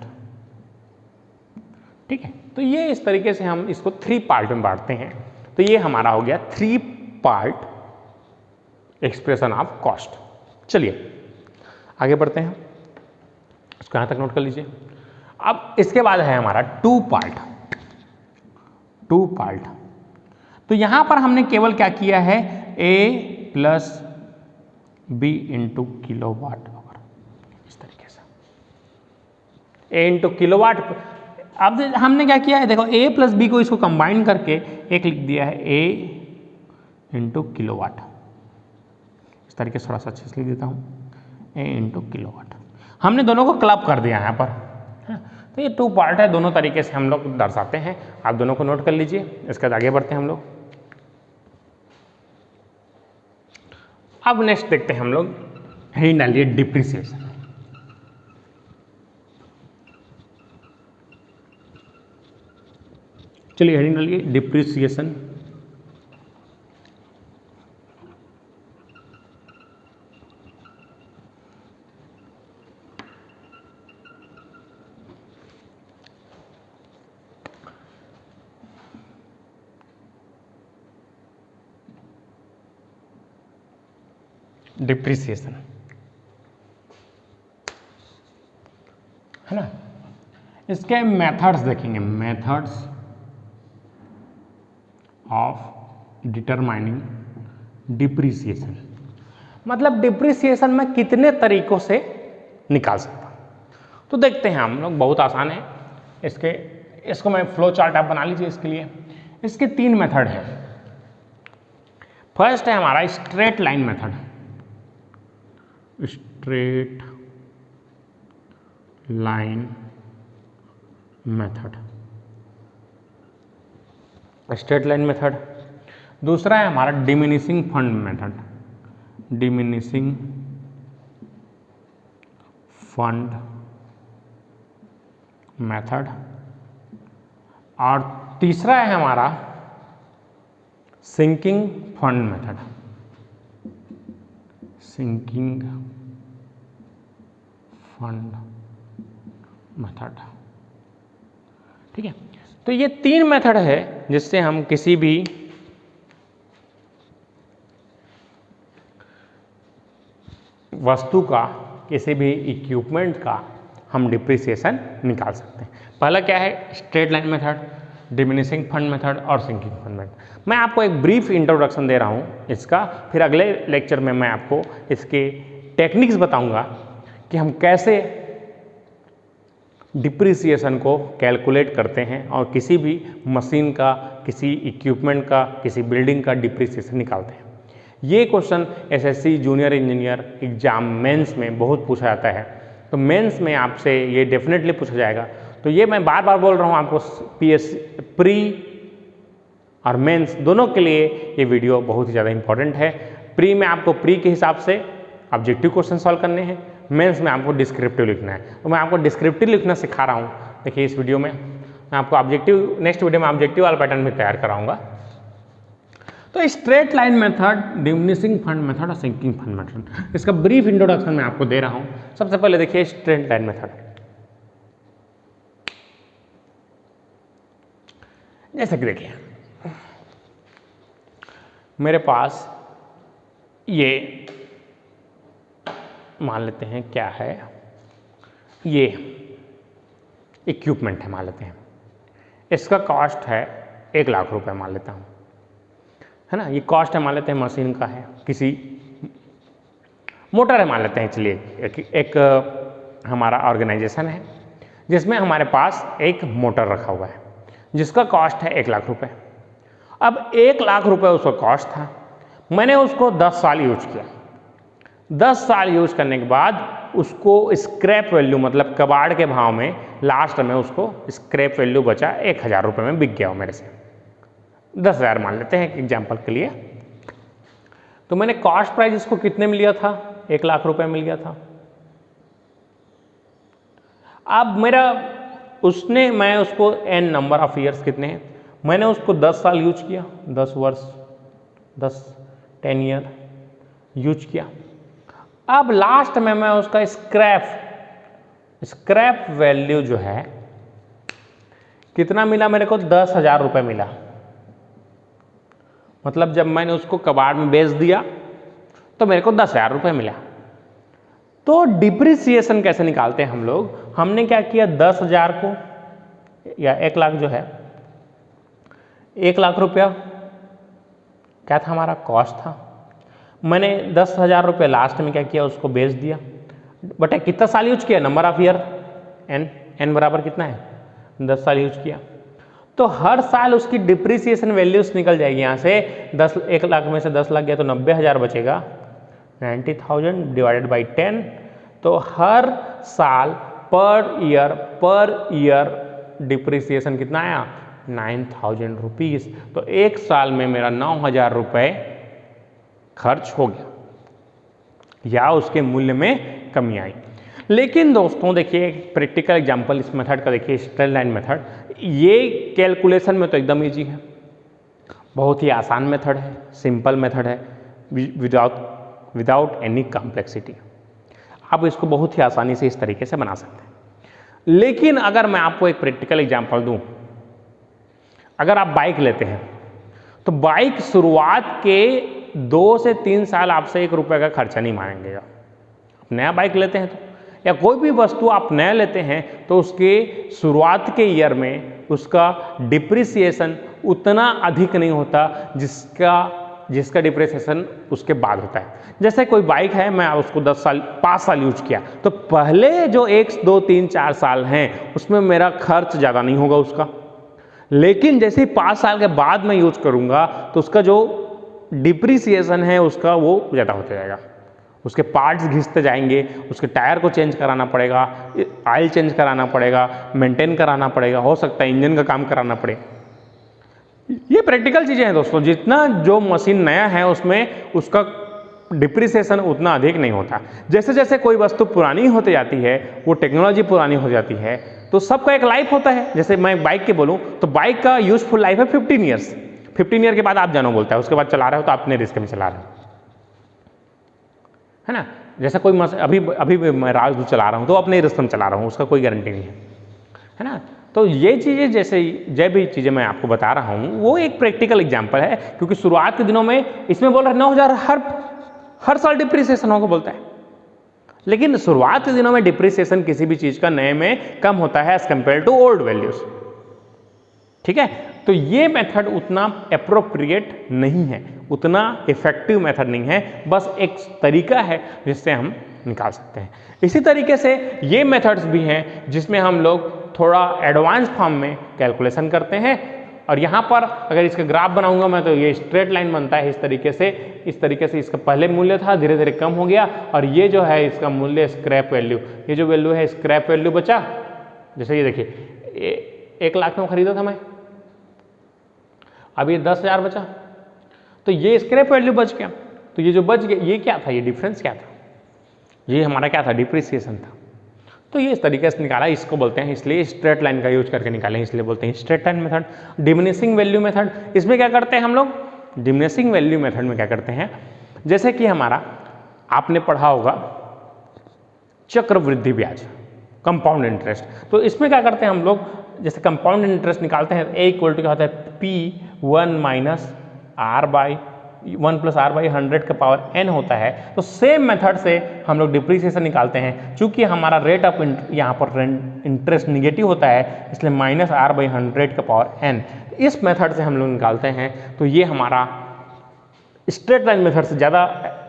ठीक है। तो ये इस तरीके से हम इसको 3 पार्ट में बांटते हैं। तो ये हमारा हो गया 3 पार्ट एक्सप्रेशन ऑफ कॉस्ट। चलिए आगे बढ़ते हैं, इसको यहां तक नोट कर लीजिए। अब इसके बाद है हमारा 2 पार्ट। तो यहां पर हमने केवल क्या किया है, A + B × किलोवाट आवर, इस तरीके से A × किलोवाट। अब हमने क्या किया है, देखो A + B को इसको कंबाइन करके एक लिख दिया है A × किलोवाट। इस तरीके से थोड़ा सा अच्छे से लिख देता हूँ, A × किलोवाट। हमने दोनों को क्लब कर दिया यहाँ पर, है। तो ये 2 पार्ट है, दोनों तरीके से हम लोग दर्शाते हैं। आप दोनों को नोट कर लीजिए, इसके बाद आगे बढ़ते हैं हम लोग। अब नेक्स्ट देखते हैं हम लोग, हेडिंग डालिए डिप्रिसिएशन। चलिए हेडिंग डालिए डिप्रिसिएशन। डिप्रिसिएशन, है ना। इसके मेथड्स देखेंगे, मेथड्स ऑफ डिटरमाइनिंग डिप्रिसिएशन। मतलब डिप्रिसिएशन में कितने तरीकों से निकाल सकता हूं। तो देखते हैं हम लोग, बहुत आसान है। इसको मैं फ्लो चार्ट आप बना लीजिए इसके लिए। इसके 3 मेथड हैं। फर्स्ट है हमारा straight line method, straight line method, straight line method. दूसरा है हमारा diminishing fund method, diminishing fund method. और तीसरा है हमारा sinking fund method, sinking fund method, ठीक है। तो ये 3 मेथड है जिससे हम किसी भी वस्तु का, किसी भी इक्विपमेंट का हम डिप्रिसिएशन निकाल सकते हैं। पहला क्या है, straight line method, diminishing fund method और सिंकिंग फंड मेथड। मैं आपको एक ब्रीफ इंट्रोडक्शन दे रहा हूँ इसका, फिर अगले लेक्चर में मैं आपको इसके टेक्निक्स बताऊंगा कि हम कैसे डिप्रिसिएशन को कैलकुलेट करते हैं और किसी भी मशीन का, किसी इक्विपमेंट का, किसी बिल्डिंग का डिप्रिसिएशन निकालते हैं। ये question SSC junior engineer exam mains में बहुत पूछा जाता है। तो मेंस में आपसे ये डेफिनेटली पूछा जाएगा। तो ये मैं बार बार बोल रहा हूँ आपको, प्री और मेंस दोनों के लिए ये वीडियो बहुत ही ज़्यादा इंपॉर्टेंट है। प्री में आपको प्री के हिसाब से ऑब्जेक्टिव क्वेश्चन सॉल्व करने हैं, मेंस में आपको डिस्क्रिप्टिव लिखना है। तो मैं आपको डिस्क्रिप्टिव लिखना सिखा रहा हूँ। देखिए इस वीडियो में मैं आपको ऑब्जेक्टिव, नेक्स्ट वीडियो में ऑब्जेक्टिव वाला पैटर्न भी तैयार कराऊंगा। तो straight line method, diminishing fund method और सिंकिंग फंड मेथड, इसका ब्रीफ इंट्रोडक्शन मैं आपको दे रहा हूं। सबसे पहले देखिए स्ट्रेट लाइन मेथड। जैसे कि देखिए मेरे पास ये मान लेते हैं क्या है, ये इक्विपमेंट है मान लेते हैं, इसका कॉस्ट है 1 लाख रुपए मान लेता हूँ, है ना। ये कॉस्ट है मान लेते हैं मशीन का है, किसी मोटर है मान लेते हैं। चलिए एक हमारा ऑर्गेनाइजेशन है जिसमें हमारे पास एक मोटर रखा हुआ है जिसका कॉस्ट है 1 लाख रुपए। अब 1 लाख रुपए उसका कॉस्ट था, मैंने उसको 10 साल यूज किया। 10 साल यूज करने के बाद उसको स्क्रैप वैल्यू मतलब कबाड़ के भाव में लास्ट में उसको स्क्रैप वैल्यू बचा 1000 रुपये में बिक गया वो मेरे से। 10,000 मान लेते हैं एग्जाम्पल के लिए। तो मैंने कॉस्ट प्राइस इसको कितने में लिया था, 1 लाख रुपए में लिया था। अब मैं उसको n नंबर ऑफ ईयर्स कितने हैं, मैंने उसको 10 साल यूज किया, 10 वर्ष 10 ईयर यूज किया। अब लास्ट में मैं उसका स्क्रैप वैल्यू जो है कितना मिला मेरे को, 10,000 रुपये मिला। मतलब जब मैंने उसको कबाड़ में बेच दिया तो मेरे को 10,000 रुपये मिला। तो डिप्रिसिएशन कैसे निकालते हैं हम लोग, हमने क्या किया, 10,000 को या 1 लाख जो है, 1 लाख रुपया क्या था हमारा कॉस्ट था, मैंने 10,000 रुपये लास्ट में क्या किया, उसको बेच दिया। बटे कितना साल यूज किया, नंबर ऑफ ईयर n बराबर कितना है, 10 साल यूज किया। तो हर साल उसकी डिप्रिसिएशन वैल्यूज निकल जाएगी यहाँ से। 1 लाख में से 10 लाख गया तो 90,000 बचेगा, 90,000 डिवाइडेड बाई 10। तो हर साल पर ईयर डिप्रिसिएशन कितना आया, 9,000 रुपीज़। तो 1 साल में मेरा 9,000 रुपये खर्च हो गया या उसके मूल्य में कमी आई। लेकिन दोस्तों देखिए एक प्रैक्टिकल एग्जांपल इस मेथड का देखिए, स्ट्रेट लाइन मेथड। ये कैलकुलेशन में तो एकदम इजी है, बहुत ही आसान मेथड है, सिंपल मेथड है, विदाउट एनी कॉम्प्लेक्सिटी। आप इसको बहुत ही आसानी से इस तरीके से बना सकते हैं। लेकिन अगर मैं आपको एक प्रैक्टिकल एग्जांपल दूं, अगर आप बाइक लेते हैं तो बाइक शुरुआत के 2 से 3 साल आपसे 1 रुपये का खर्चा नहीं मांगेगा। आप नया बाइक लेते हैं तो, या कोई भी वस्तु आप नया लेते हैं तो उसके शुरुआत के ईयर में उसका डिप्रिसिएशन उतना अधिक नहीं होता जिसका डिप्रिसिएशन उसके बाद होता है। जैसे कोई बाइक है, मैं उसको 5 साल यूज किया, तो पहले जो 1, 2, 3, 4 साल हैं उसमें मेरा खर्च ज़्यादा नहीं होगा उसका। लेकिन जैसे ही 5 साल के बाद मैं यूज करूँगा तो उसका जो डिप्रिसिएशन है उसका वो ज़्यादा होता जाएगा, उसके पार्ट्स घिसते जाएंगे, उसके टायर को चेंज कराना पड़ेगा, ऑयल चेंज कराना पड़ेगा, मेंटेन कराना पड़ेगा, हो सकता है इंजन का काम कराना पड़े। ये प्रैक्टिकल चीज़ें हैं दोस्तों। जितना जो मशीन नया है उसमें उसका डिप्रिसिएशन उतना अधिक नहीं होता। जैसे जैसे कोई वस्तु पुरानी होती जाती है, वो टेक्नोलॉजी पुरानी हो जाती है, तो सबका एक लाइफ होता है। जैसे मैं बाइक के बोलूँ तो बाइक का यूजफुल लाइफ है 15 ईयर्स। 15 ईयर के बाद आप जानो बोलता है, उसके बाद चला रहे हो तो अपने रिस्क में चला रहे हो, है ना। जैसे कोई अभी मैं राजदूत चला रहा हूँ तो अपने रिस्क में चला रहा हूँ, उसका कोई गारंटी नहीं है ना। तो ये चीज़ें जैसे भी चीज़ें मैं आपको बता रहा हूँ वो एक प्रैक्टिकल एग्जाम्पल है, क्योंकि शुरुआत के दिनों में इसमें बोल रहा है 9,000 हर साल डिप्रिसिएशन होगा बोलता है। लेकिन शुरुआत के दिनों में डिप्रिसिएशन किसी भी चीज़ का नए में कम होता है as compare to old values, ठीक है। तो ये मेथड उतना एप्रोप्रिएट नहीं है, उतना इफेक्टिव मेथड नहीं है, बस एक तरीका है जिससे हम निकाल सकते हैं। इसी तरीके से ये मेथड्स भी हैं जिसमें हम लोग थोड़ा एडवांस फॉर्म में कैलकुलेशन करते हैं। और यहाँ पर अगर इसका ग्राफ बनाऊंगा मैं तो ये स्ट्रेट लाइन बनता है इस तरीके से इसका पहले मूल्य था, धीरे धीरे कम हो गया, और ये जो है इसका मूल्य स्क्रैप वैल्यू, ये जो वैल्यू है स्क्रैप वैल्यू बचा। जैसे ये देखिए 1 लाख में खरीदा था मैं, अब ये 10,000 बचा, तो ये स्क्रैप वैल्यू बच गया। तो ये जो बच गया ये क्या था, ये डिफरेंस क्या था, ये हमारा क्या था, डिप्रिसिएशन था। तो ये इस तरीके से निकाला, इसको बोलते हैं, इसलिए स्ट्रेट लाइन का यूज करके निकालें, इसलिए बोलते हैं straight line method. Diminishing value method, इसमें क्या करते हैं हम लोग, डिमिनिशिंग वैल्यू मेथड में क्या करते हैं, जैसे कि हमारा आपने पढ़ा होगा चक्रवृद्धि ब्याज, कंपाउंड इंटरेस्ट। तो इसमें क्या करते हैं हम लोग, जैसे कंपाउंड इंटरेस्ट निकालते हैं, ए इक्वल टू क्या होता है P1 minus R by 1 plus R by 100 का पावर n होता है। तो सेम मेथड से हम लोग डिप्रीसिएशन निकालते हैं। चूंकि हमारा रेट ऑफ यहाँ पर इंटरेस्ट निगेटिव होता है, इसलिए माइनस R बाई 100 का पावर n, इस मेथड से हम लोग निकालते हैं। तो ये हमारा स्ट्रेट लाइन मेथड से ज़्यादा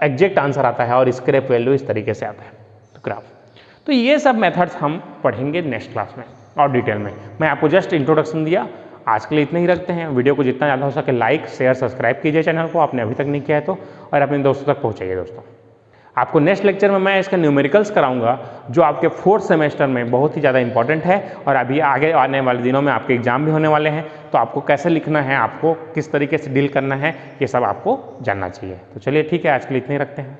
एग्जैक्ट आंसर आता है और स्क्रैप वैल्यू इस तरीके से आता है, तो ग्राफ। तो ये सब मेथड्स हम पढ़ेंगे नेक्स्ट क्लास में और डिटेल में। मैं आपको जस्ट इंट्रोडक्शन दिया, आज के लिए इतना ही रखते हैं। वीडियो को जितना ज़्यादा हो सके लाइक शेयर सब्सक्राइब कीजिए चैनल को, आपने अभी तक नहीं किया है तो, और अपने दोस्तों तक पहुँचाइए दोस्तों। आपको नेक्स्ट लेक्चर में मैं इसका न्यूमेरिकल्स कराऊंगा, जो आपके 4th सेमेस्टर में बहुत ही ज़्यादा इंपॉर्टेंट है, और अभी आगे आने वाले दिनों में आपके एग्जाम भी होने वाले हैं। तो आपको कैसे लिखना है, आपको किस तरीके से डील करना है, ये सब आपको जानना चाहिए। तो चलिए ठीक है, आज के लिए इतने ही रखते हैं।